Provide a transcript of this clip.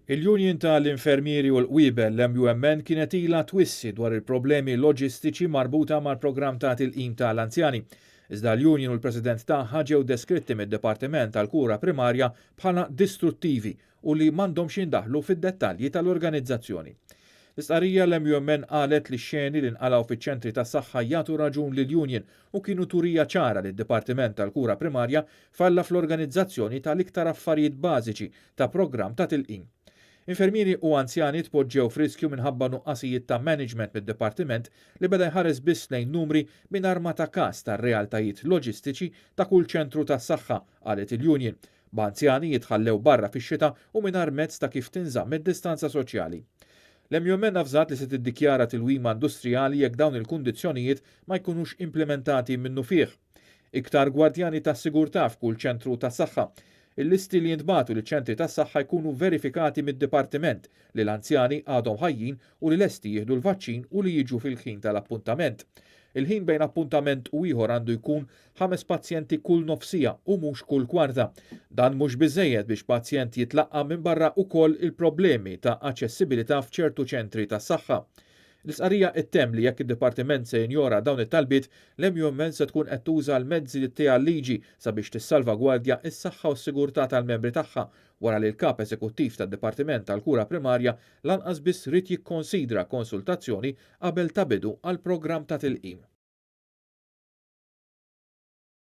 Il-Union tal-Infermieri u l-Qwiebel l-MUMN kienet ilha twissi dwar il-problemi loġistiċi marbuta mal-programm ta' tilqim tal-anzjani. Iżda l-Union u l-President tagħha ġew deskritti mid-Dipartiment tal-Kura Primarja bħala distruttivi u li m'għandhomx jindaħlu fid-dettalji tal-organizzazzjoni. L-istqarrija l-MUMN qalet li x-xeni li nqalgħu fiċ-ċentri tas-saħħa jagħtu raġun lill-Union u kienu turija ċara li d-Dipartiment tal-Kura Primarja falla fl-organizzazzjoni tal-iktar affarijiet bażiċi ta' programm ta' tilqim. Infermieri u anzjani tpoġġew f'riskju minħabba nuqqasijiet ta' management mid-dipartiment li beda jħares biss lejn numri mingħajr ma ta' każ tar-realtajiet loġistiċi ta' kull ċentru tas-saħħa qalet il-Union. B'anzjani jitħallew barra fix-xita u mingħajr mezz ta' kif tinżamm id-distanza soċjali. L-MUMN avżat li se tiddikjara tilwima industrijali jekk dawn il-kundizzjonijiet ma jkunux implementati minnu fih. Iktar gwardjani tas-sigurtà f'kull ċentru tas-saħħa. Il-listi li jintbagħtu liċ-ċentri tas-saħħa jkunu verifikati mid-dipartiment li l-anzjani għadhom ħajjin u li lesti jieħdu l-vaċċin u li jiġu fil-ħin tal-appuntament. Il-ħin bejn appuntament u ieħor għandu jkun 5 pazjenti kull nofsija u mhux kull kwarta. Dan mhux biżżejjed biex pazjent jitlaqqa minn barra wkoll il-problemi ta' aċċessibilità f'ċertu ċentri tas-saħħa. L-isqarrija ttemm li jekk id-Dipartiment se jinjora dawn it-talbiet, l-MUMN se tkun qed tuża l-mezzi li tiegħha liġi sabiex tissalvagwardja s-saħħa u s-sigurtà tal-membri tagħha wara li l-kap eżekuttiv tad-Dipartiment tal-Kura Primarja lanqas biss rid jikkonsidra konsultazzjoni qabel ta' bidu għall programm ta' tilqim.